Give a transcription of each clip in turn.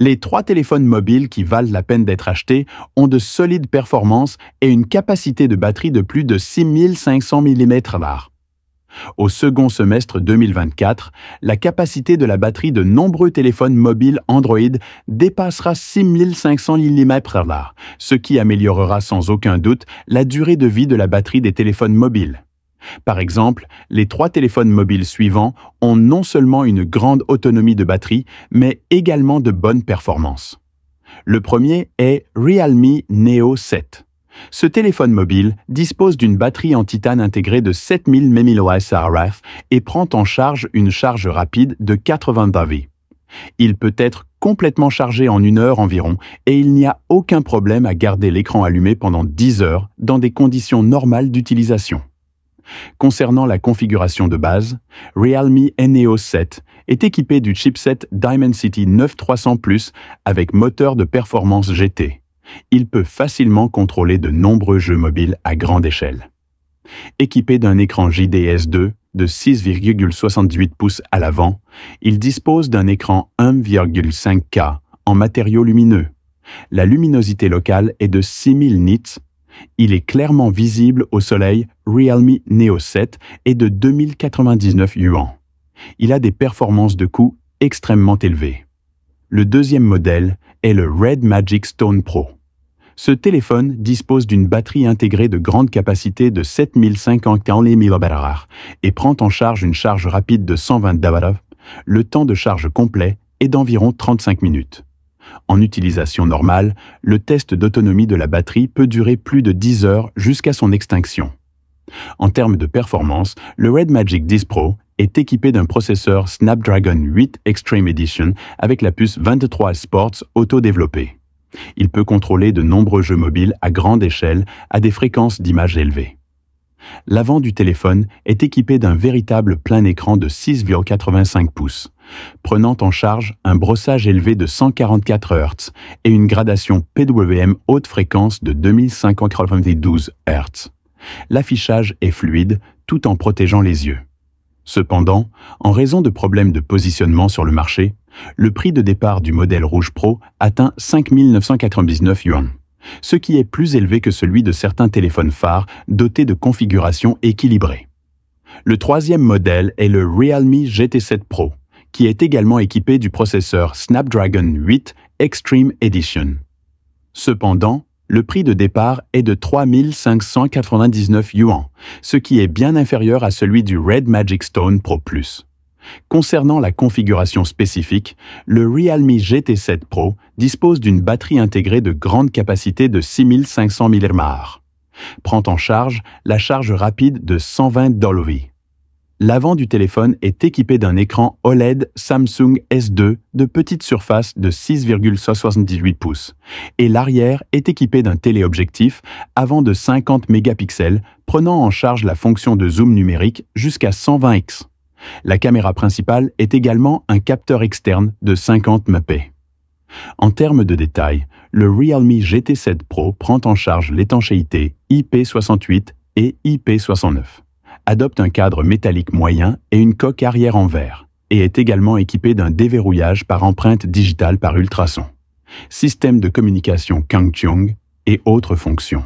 Les 3 téléphones mobiles qui valent la peine d'être achetés ont de solides performances et une capacité de batterie de plus de 6500 mAh. Au second semestre 2024, la capacité de la batterie de nombreux téléphones mobiles Android dépassera 6500 mAh, ce qui améliorera sans aucun doute la durée de vie de la batterie des téléphones mobiles. Par exemple, les 3 téléphones mobiles suivants ont non seulement une grande autonomie de batterie, mais également de bonnes performances. Le premier est Realme Neo 7. Ce téléphone mobile dispose d'une batterie en titane intégrée de 7000 mAh et prend en charge une charge rapide de 80 W. Il peut être complètement chargé en 1 heure environ et il n'y a aucun problème à garder l'écran allumé pendant 10 heures dans des conditions normales d'utilisation. Concernant la configuration de base, Realme Neo 7 est équipé du chipset Dimensity 9300+ avec moteur de performance GT. Il peut facilement contrôler de nombreux jeux mobiles à grande échelle. Équipé d'un écran JDS2 de 6,68 pouces à l'avant, il dispose d'un écran 1,5K en matériaux lumineux. La luminosité locale est de 6000 nits. Il est clairement visible au soleil. Realme Neo 7 est de 2099 yuan. Il a des performances de coût extrêmement élevées. Le deuxième modèle est le Red Magic Stone Pro. Ce téléphone dispose d'une batterie intégrée de grande capacité de 7050 mAh et prend en charge une charge rapide de 120 W. Le temps de charge complet est d'environ 35 minutes. En utilisation normale, le test d'autonomie de la batterie peut durer plus de 10 heures jusqu'à son extinction. En termes de performance, le Red Magic 10 Pro est équipé d'un processeur Snapdragon 8 Extreme Edition avec la puce 23 Sports auto-développée. Il peut contrôler de nombreux jeux mobiles à grande échelle à des fréquences d'image élevées. L'avant du téléphone est équipé d'un véritable plein écran de 6,85 pouces, prenant en charge un brossage élevé de 144 Hz et une gradation PWM haute fréquence de 2592 Hz. L'affichage est fluide tout en protégeant les yeux. Cependant, en raison de problèmes de positionnement sur le marché, le prix de départ du modèle Rouge Pro atteint 5 999 yuan, ce qui est plus élevé que celui de certains téléphones phares dotés de configurations équilibrées. Le troisième modèle est le Realme GT7 Pro, qui est également équipé du processeur Snapdragon 8 Extreme Edition. Cependant, le prix de départ est de 3 599 yuan, ce qui est bien inférieur à celui du Red Magic Stone Pro Plus. Concernant la configuration spécifique, le Realme GT7 Pro dispose d'une batterie intégrée de grande capacité de 6500 mAh. Prend en charge la charge rapide de 120 W. L'avant du téléphone est équipé d'un écran OLED Samsung S2 de petite surface de 6,78 pouces et l'arrière est équipé d'un téléobjectif avant de 50 mégapixels prenant en charge la fonction de zoom numérique jusqu'à 120x. La caméra principale est également un capteur externe de 50 MP. En termes de détails, le Realme GT7 Pro prend en charge l'étanchéité IP68 et IP69. Adopte un cadre métallique moyen et une coque arrière en verre, et est également équipé d'un déverrouillage par empreinte digitale par ultrasons, système de communication Kangxiong et autres fonctions.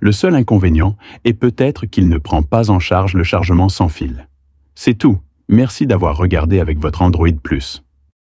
Le seul inconvénient est peut-être qu'il ne prend pas en charge le chargement sans fil. C'est tout. Merci d'avoir regardé avec votre Android Plus.